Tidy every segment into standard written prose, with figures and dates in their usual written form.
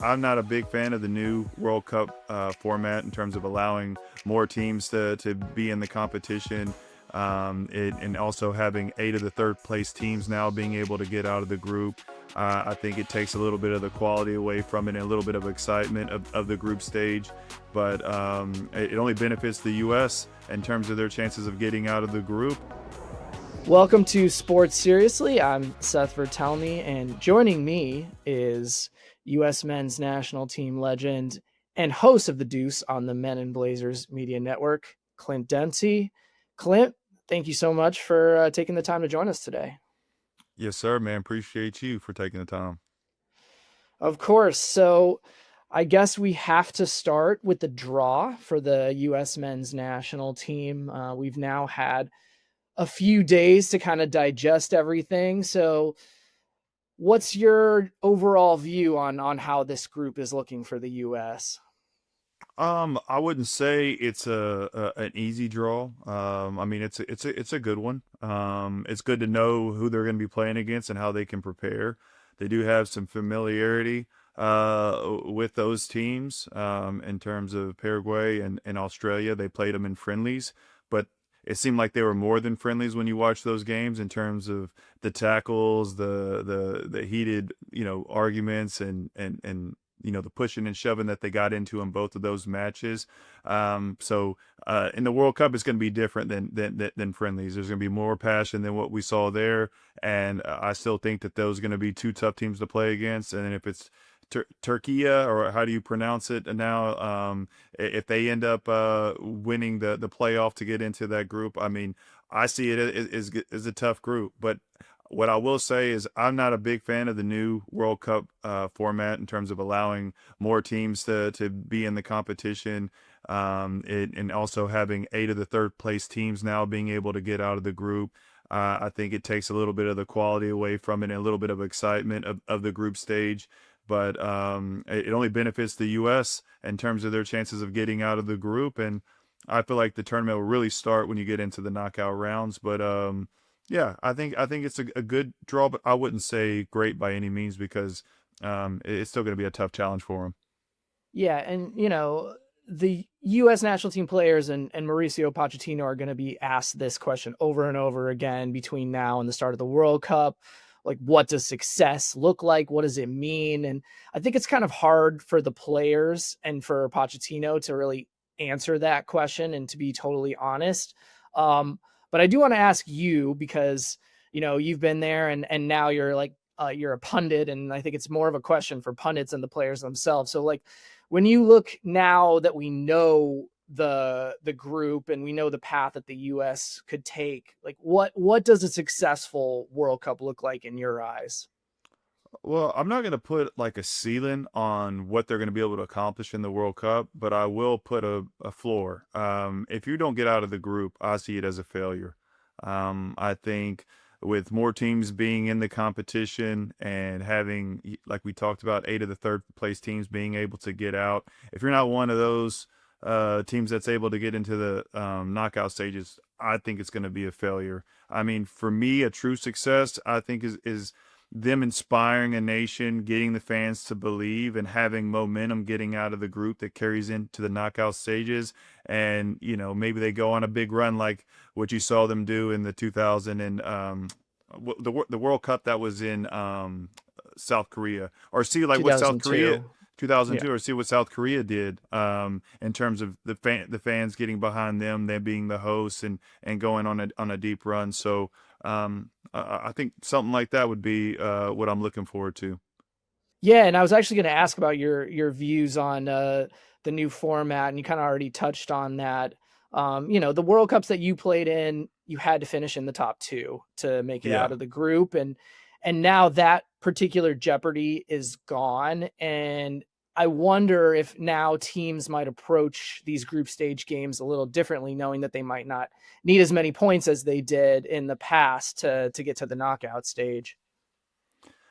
I'm not a big fan of the new World Cup format in terms of allowing more teams to be in the competition, and also having 8 of the third place teams now being able to get out of the group. I think it takes a little bit of the quality away from it and a little bit of excitement of the group stage, but it only benefits the U.S. in terms of their chances of getting out of the group. Welcome to Sports Seriously. I'm Seth Vertelny, and joining me is U.S. men's national team legend and host of the Deuce on the Men in Blazers Media Network, Clint Dempsey. Clint, thank you so much for taking the time to join us today. Yes, sir, man. Appreciate you for taking the time. Of course. So, I guess we have to start with the draw for the U.S. men's national team. We've now had a few days to kind of digest everything. So, what's your overall view on how this group is looking for the U.S.? I wouldn't say it's an easy draw. I mean, it's a good one. It's good to know who they're going to be playing against and how they can prepare. They do have some familiarity with those teams in terms of Paraguay and Australia. They played them in friendlies, but it seemed like they were more than friendlies when you watch those games in terms of the tackles, the heated arguments and the pushing and shoving that they got into in both of those matches. So in the World Cup, it's going to be different than friendlies. There's going to be more passion than what we saw there, and I still think that those are going to be two tough teams to play against. And then if it's Turkey, or how do you pronounce it now? If they end up winning the playoff to get into that group, I mean, I see it as a tough group. But what I will say is I'm not a big fan of the new World Cup format in terms of allowing more teams to be in the competition, and also having 8 of the third place teams now being able to get out of the group. I think it takes a little bit of the quality away from it and a little bit of excitement of the group stage, but it only benefits the U.S. in terms of their chances of getting out of the group. And I feel like the tournament will really start when you get into the knockout rounds. But yeah, I think it's a good draw, but I wouldn't say great by any means because it's still going to be a tough challenge for them. Yeah, and the U.S. national team players and Mauricio Pochettino are going to be asked this question over and over again between now and the start of the World Cup. Like, what does success look like? What does it mean? And I think it's kind of hard for the players and for Pochettino to really answer that question and to be totally honest. Um, but I do want to ask you because you've been there and now you're like you're a pundit, and I think it's more of a question for pundits and the players themselves. So like when you look now that we know the group and we know the path that the US could take, like what does a successful World Cup look like in your eyes? Well, I'm not going to put like a ceiling on what they're going to be able to accomplish in the World Cup, but I will put a floor. If you don't get out of the group, I see it as a failure. I think with more teams being in the competition and having, like we talked about, 8 of the third place teams being able to get out, if you're not one of those teams that's able to get into the knockout stages, I think it's going to be a failure. I mean, for me, a true success, I think, is them inspiring a nation, getting the fans to believe, and having momentum getting out of the group that carries into the knockout stages. And maybe they go on a big run like what you saw them do in the 2000 and the World Cup that was in South Korea, or see like what South Korea. 2002. Yeah. 2002, or see what South Korea did in terms of the fans getting behind them being the hosts and going on a deep run. So I think something like that would be what I'm looking forward to. Yeah, and I was actually going to ask about your views on the new format, and you kind of already touched on that. The World Cups that you played in, you had to finish in the top two to make it out Yeah. of the group, and now that particular jeopardy is gone. And I wonder if now teams might approach these group stage games a little differently, knowing that they might not need as many points as they did in the past to get to the knockout stage.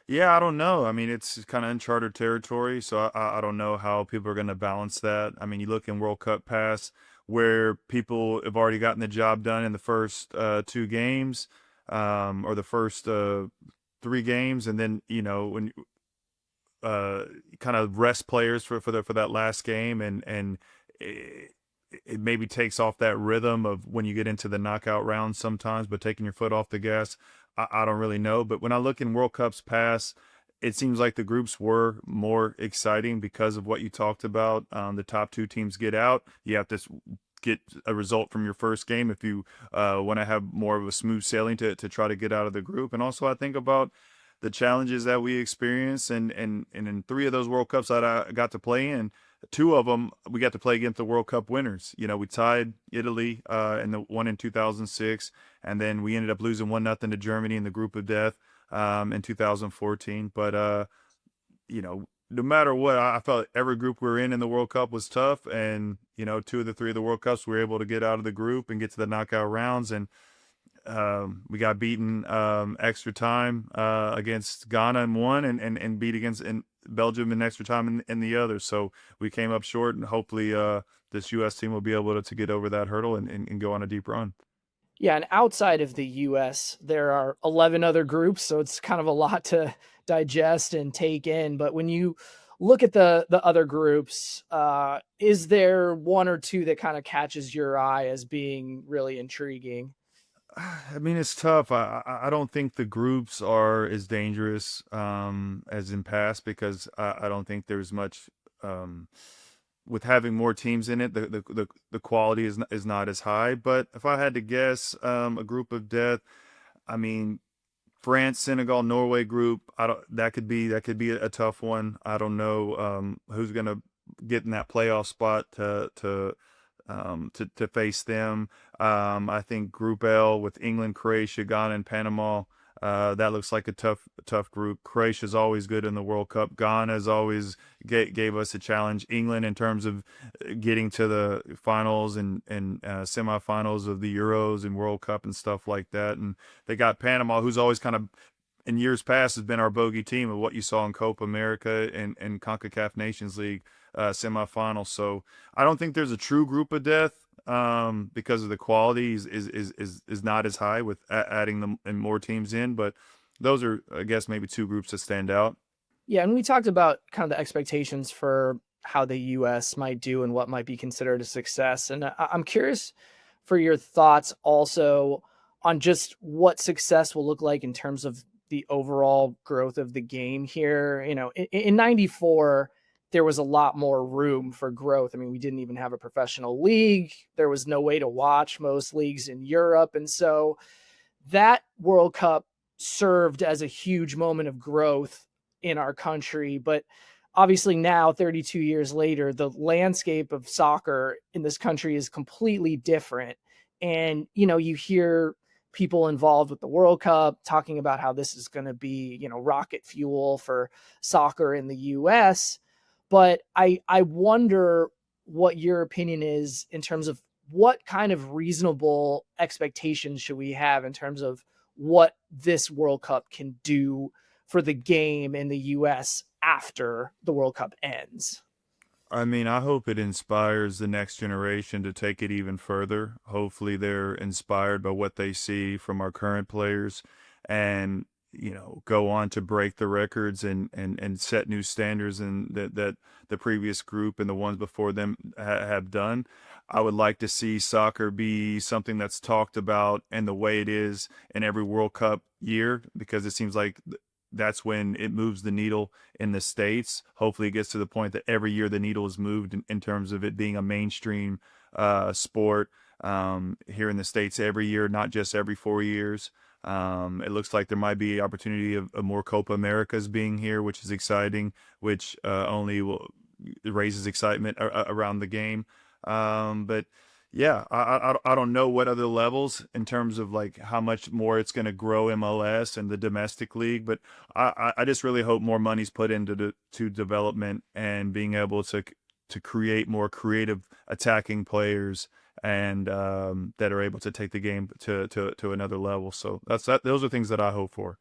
Yeah, I don't know. I mean, it's kind of uncharted territory, so I don't know how people are going to balance that. I mean, you look in World Cup pass where people have already gotten the job done in the first 2 games, or the first 3 games, and then when uh, kind of rest players for that last game, and it, it maybe takes off that rhythm of when you get into the knockout rounds sometimes, but taking your foot off the gas, I don't really know. But when I look in World Cups past, it seems like the groups were more exciting because of what you talked about. The top two teams get out. You have to get a result from your first game if you want to have more of a smooth sailing to try to get out of the group. And also, I think about the challenges that we experienced, and in three of those World Cups that I got to play in, two of them we got to play against the World Cup winners. You know, we tied Italy in the one in 2006, and then we ended up losing 1-0 to Germany in the group of death in 2014. But you know, no matter what, I felt every group we were in the World Cup was tough, and you know, two of the three of the World Cups we were able to get out of the group and get to the knockout rounds, and we got beaten extra time against Ghana in one, and beat against in Belgium in extra time in the other. So we came up short, and hopefully this U.S. team will be able to get over that hurdle and go on a deep run. Yeah, and outside of the US, there are 11 other groups, so it's kind of a lot to digest and take in. But when you look at the other groups, is there one or two that kind of catches your eye as being really intriguing? I mean, it's tough. I don't think the groups are as dangerous as in past, because I don't think there's much with having more teams in it. The quality is not as high. But if I had to guess, a group of death, I mean, France, Senegal, Norway group. I don't. That could be a tough one. I don't know who's gonna get in that playoff spot to face them. I think Group L with England, Croatia, Ghana, and Panama. That looks like a tough group. Croatia's always good in the World Cup. Ghana's always gave us a challenge. England, in terms of getting to the finals and semifinals of the Euros and World Cup and stuff like that. And they got Panama, who's always kind of in years past has been our bogey team of what you saw in Copa America and CONCACAF Nations League semifinals. So I don't think there's a true group of death because of the quality is not as high with adding them and more teams in. But those are, I guess, maybe two groups that stand out. Yeah, and we talked about kind of the expectations for how the US might do and what might be considered a success. And I'm curious for your thoughts also on just what success will look like in terms of the overall growth of the game here. You know, in 94, there was a lot more room for growth. I mean, we didn't even have a professional league. There was no way to watch most leagues in Europe. And so that World Cup served as a huge moment of growth in our country. But obviously now, 32 years later, the landscape of soccer in this country is completely different. And, you know, you hear people involved with the World Cup talking about how this is going to be, you know, rocket fuel for soccer in the US. But I wonder what your opinion is in terms of what kind of reasonable expectations should we have in terms of what this World Cup can do for the game in the US after the World Cup ends. I mean, I hope it inspires the next generation to take it even further. Hopefully, they're inspired by what they see from our current players, and you know, go on to break the records and set new standards and that the previous group and the ones before them have done. I would like to see soccer be something that's talked about in the way it is in every World Cup year, because it seems like that's when it moves the needle in the States. Hopefully it gets to the point that every year the needle is moved in terms of it being a mainstream sport here in the States every year, not just every 4 years. It looks like there might be opportunity of more Copa Americas being here, which is exciting, which only will raises excitement around the game. But yeah, I don't know what other levels in terms of like how much more it's going to grow MLS and the domestic league, but I just really hope more money's put into to development and being able to create more creative attacking players and that are able to take the game to another level. So those are things that I hope for.